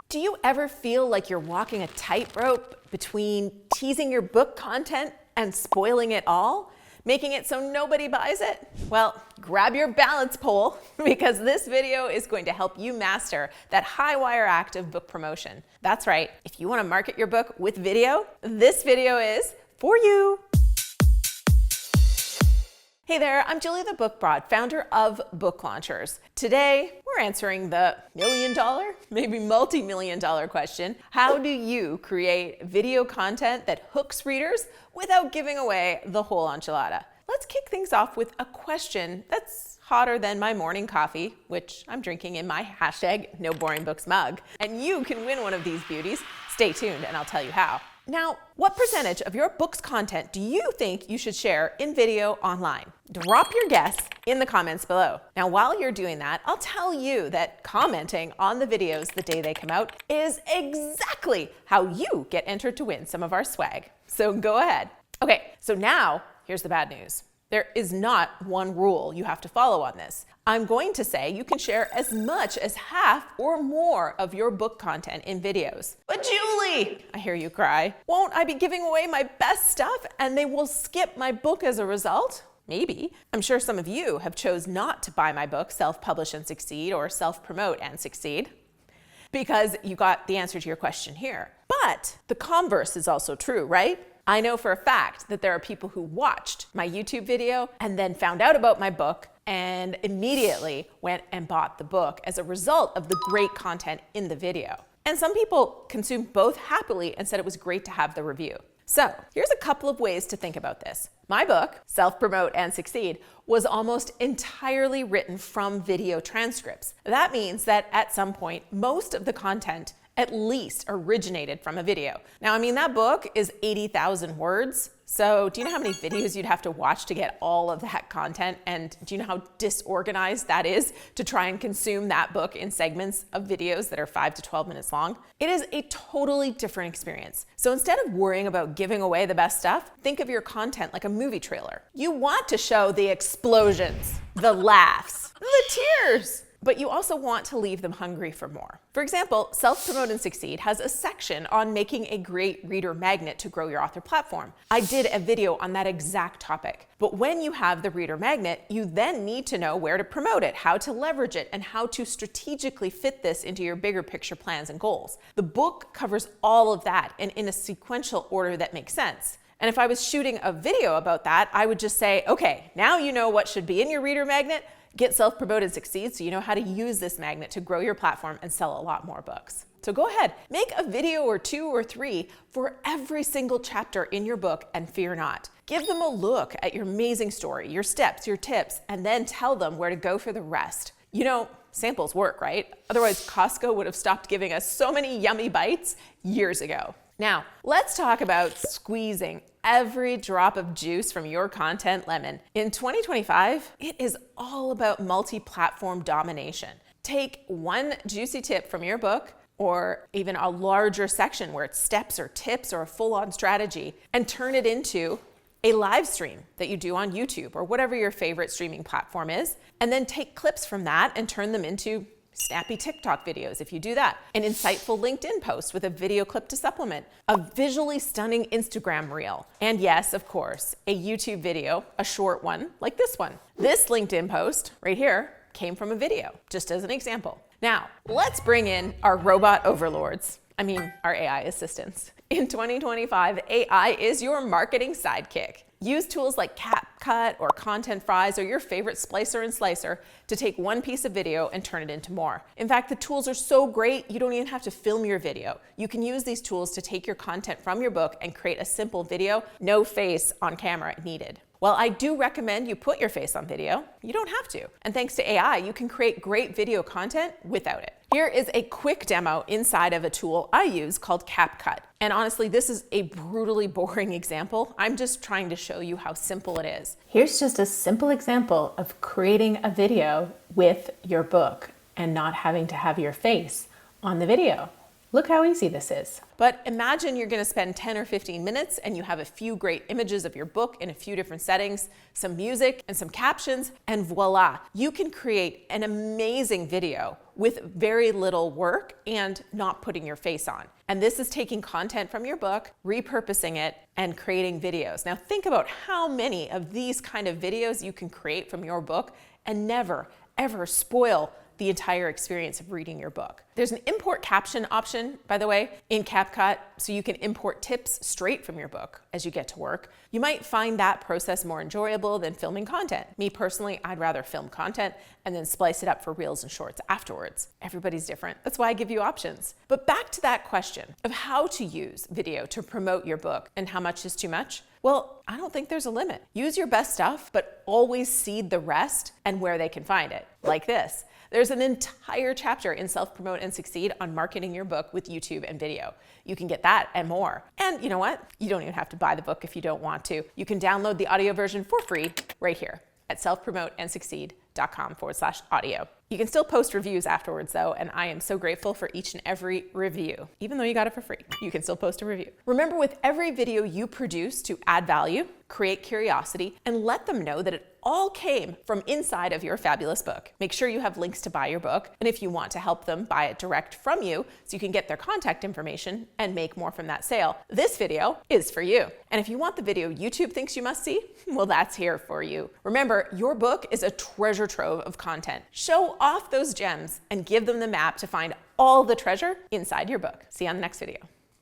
Do you ever feel like you're walking a tightrope between teasing your book content and spoiling it all, making it so nobody buys it? Well, grab your balance pole because this video is going to help you master that high wire act of book promotion. That's right, if you want to market your book with video, this video is for you. Hey there, I'm Julie the Book Broad, founder of Book Launchers. Today, we're answering the million-dollar, maybe multi-million-dollar question: how do you create video content that hooks readers without giving away the whole enchilada? Let's kick things off with a question that's hotter than my morning coffee, which I'm drinking in my #NoBoringBooks mug. And you can win one of these beauties. Stay tuned and I'll tell you how. Now, what percentage of your book's content do you think you should share in video online? Drop your guess in the comments below. Now, while you're doing that, I'll tell you that commenting on the videos the day they come out is exactly how you get entered to win some of our swag. So go ahead. Okay, so now here's the bad news. There is not one rule you have to follow on this. I'm going to say you can share as much as half or more of your book content in videos. But Julie, I hear you cry, won't I be giving away my best stuff and they will skip my book as a result? Maybe. I'm sure some of you have chose not to buy my book, Self-Publish and Succeed, or Self-Promote and Succeed, because you got the answer to your question here. But the converse is also true, right? I know for a fact that there are people who watched my YouTube video and then found out about my book and immediately went and bought the book as a result of the great content in the video. And some people consumed both happily and said it was great to have the review. So here's a couple of ways to think about this. My book, Self-Promote and Succeed, was almost entirely written from video transcripts. That means that at some point, most of the content at least originated from a video. Now, I mean, that book is 80,000 words. So do you know how many videos you'd have to watch to get all of that content? And do you know how disorganized that is to try and consume that book in segments of videos that are 5 to 12 minutes long? It is a totally different experience. So instead of worrying about giving away the best stuff, think of your content like a movie trailer. You want to show the explosions, the laughs, the tears, but you also want to leave them hungry for more. For example, Self-Promote and Succeed has a section on making a great reader magnet to grow your author platform. I did a video on that exact topic. But when you have the reader magnet, you then need to know where to promote it, how to leverage it, and how to strategically fit this into your bigger picture plans and goals. The book covers all of that and in a sequential order that makes sense. And if I was shooting a video about that, I would just say, okay, now you know what should be in your reader magnet. Get Self-Promote and Succeed so you know how to use this magnet to grow your platform and sell a lot more books. So go ahead, make a video or 2 or 3 for every single chapter in your book and fear not. Give them a look at your amazing story, your steps, your tips, and then tell them where to go for the rest. You know, samples work, right? Otherwise, Costco would have stopped giving us so many yummy bites years ago. Now, let's talk about squeezing every drop of juice from your content lemon. In 2025, it is all about multi-platform domination. Take one juicy tip from your book, or even a larger section where it's steps or tips or a full-on strategy, and turn it into a live stream that you do on YouTube or whatever your favorite streaming platform is, and then take clips from that and turn them into snappy TikTok videos if you do that, an insightful LinkedIn post with a video clip to supplement, a visually stunning Instagram reel, and yes, of course, a YouTube video, a short one like this one. This LinkedIn post right here came from a video, just as an example. Now, let's bring in our robot overlords. I mean, our AI assistants. In 2025, AI is your marketing sidekick. Use tools like CapCut or Content Fries or your favorite splicer and slicer to take one piece of video and turn it into more. In fact, the tools are so great, you don't even have to film your video. You can use these tools to take your content from your book and create a simple video, no face on camera needed. While I do recommend you put your face on video, you don't have to. And thanks to AI, you can create great video content without it. Here is a quick demo inside of a tool I use called CapCut. And honestly, this is a brutally boring example. I'm just trying to show you how simple it is. Here's just a simple example of creating a video with your book and not having to have your face on the video. Look how easy this is. But imagine you're going to spend 10 or 15 minutes and you have a few great images of your book in a few different settings, some music and some captions, and voila, you can create an amazing video with very little work and not putting your face on. And this is taking content from your book, repurposing it, and creating videos. Now think about how many of these kind of videos you can create from your book and never, ever spoil the entire experience of reading your book. There's an import caption option, by the way, in CapCut, so you can import tips straight from your book as you get to work. You might find that process more enjoyable than filming content. Me personally, I'd rather film content and then splice it up for reels and shorts afterwards. Everybody's different. That's why I give you options. But back to that question of how to use video to promote your book and how much is too much. Well, I don't think there's a limit. Use your best stuff, but always seed the rest and where they can find it, like this. There's an entire chapter in Self-Promote and Succeed on marketing your book with YouTube and video. You can get that and more. And you know what? You don't even have to buy the book if you don't want to. You can download the audio version for free right here at selfpromoteandsucceed.com/audio. You can still post reviews afterwards though, and I am so grateful for each and every review. Even though you got it for free, you can still post a review. Remember, with every video you produce to add value, create curiosity, and let them know that it all came from inside of your fabulous book. Make sure you have links to buy your book, and if you want to help them buy it direct from you so you can get their contact information and make more from that sale, this video is for you. And if you want the video YouTube thinks you must see, well, that's here for you. Remember, your book is a treasure trove of content. Show off those gems and give them the map to find all the treasure inside your book. See you on the next video.